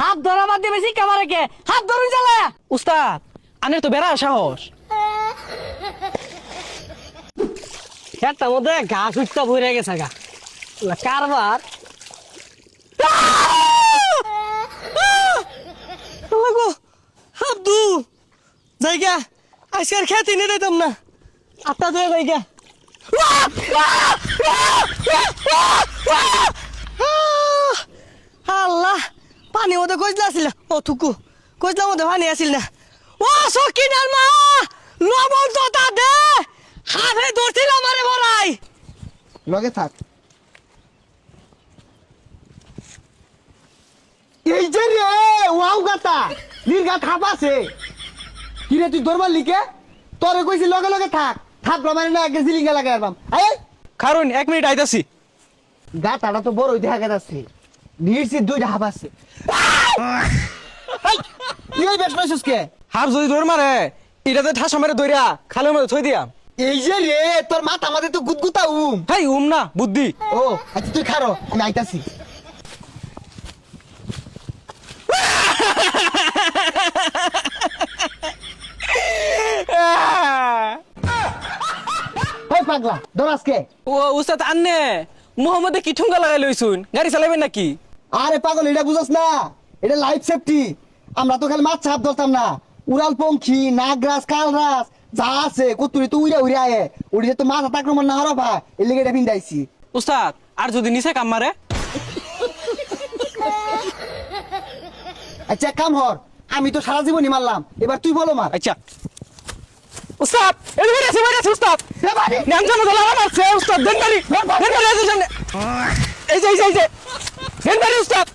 হাত ধরা বাদ দিয়ে বেশি কামারে কে হাত ধরুন চালা। উস্তাদ আনের তো বেড়া সাহস। খেতার মধ্যে ঘাস উঠতে ভরে গেছে গা কারবার। আব্দু জায়গা আজকের খেতে নিয়ে দিতাম না আত্মা ধরে জায়গা। আল্লাহ পানি মধ্যে কইলা আসিল ও থুকু কইলার মধ্যে পানি আসিল না। ও সকিনার মা লবণ তো তা দে হাতে ধরছিল আমারে বড়াই লগে থাক। এই যে রে ওয়াও গাতা নির্গা থাপ আছে কি রে তুই দরবার লিখে তোরে কইছি লগে লগে থাক থাপ মানে না আগে জিলিঙ্গা লাগাই আরবাম। আয় কারণ 1 মিনিট আইতাছি। গাতাটা তো বড়ই দেখা যাচ্ছে নির্সি দুইটা হাফ আছে। তুই এই বেশ পাইছিস কে? হাফ যদি দৌড় মারে এটাতে ঠাসা মেরে দৌড়া খালের মধ্যে থই দিয়া। এই যে রে তোর মাথা মাঝে তো গুদগুতা হেই না বুদ্ধি। ও আচ্ছা তুই খারো আমি আইতাছি। ওই পাগলা দরাজকে ও উস্তাদ আন্নে মোহাম্মদে কি ঠুঙ্গা লাগাই লইছুন গাড়ি চালাবেন নাকি? আরে পাগল এটা বুঝছ না এটা লাইফ সেফটি। আমরা তো খালি মাছ ছাপ ধরতাম না উড়াল পঙ্খী নাগরাজ কালরাজ যা আছে কতুরি তো উড়ে উড়ে আয়ে উড়ে তো মাছ আক্রমণ না হরা ভাই এর লেগে এটা ভিন্দাইছি। উস্তাদ আর যদি নিচে কাম মারে? আচ্ছা এক কাম হর আমি তো সারা জীবনই মারলাম এবার তুই বলো মার। আচ্ছা উস্তাদ এদিকে আছে বাইরে আছে উস্তাদ নাম জানো দলা মারছে উস্তাদ দেন বাড়ি আছে সামনে। এই যে দেন বাড়ি উস্তাদ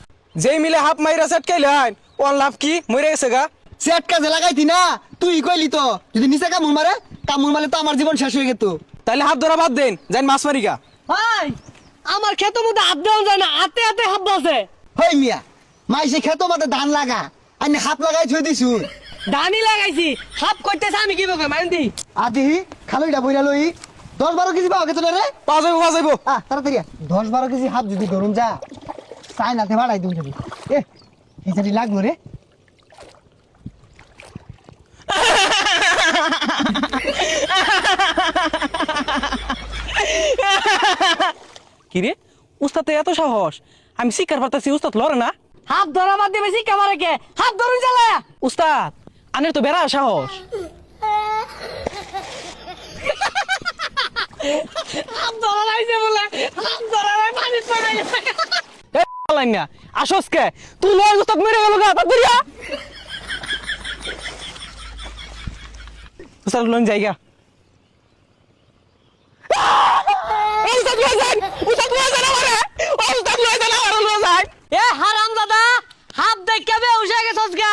যেই মিলে হাফ মাইরা সেটকাইলেন ওর লাভ কি মরে গেছে গা। সেট কাজে লাগাইতি না তুই কইলি তো যদি নিচে কামড় মারে কামড় মারলে তো আমার জীবন শেষ হয়ে যেত। তাইলে হাত ধরা বাদ দেন যাই মাছ মারি গা। ভাই আমার ক্ষেতের মধ্যে হাত দেওয়া যায় না হাতে হাতে হাত বসে। হই মিয়া মাইসে খেতো মাতে ধান লাগা আর হাত লাগাই থই দিছু। ধানই লাগাইছি হাত করতেছে আমি কি বলবো মাইন্দি আদি খালইটা বইরা লই 10-12 কেজি পাও কেতনে রে? পাওয়া যাইবো তাড়াতাড়ি 10-12 কেজি হাত যদি ধরুন যা চাইনাতে বাড়াই দিন যদি এ হিসারি লাগলো রে। কিরে উস্তাদ এত সাহস আমি শিকার পারতাছি উস্তাদ লড়ে না। হাত ধরা বাদ দিয়ে বেশি কামারে কে হাত ধরুন চালা। উস্তাদ আনের তো বেড়া সাহস। হাত ধরা লাইছে বলে হাত ধরা লাই পানি পড়ে গেছে। না আসস কে তুই লয় উস্তাদ মেরে গেল গা তাড়াতাড়ি উস্তাদ লোন জায়গা। এ হারাম দাদা হাত দেখে বে উঠে গেছস গা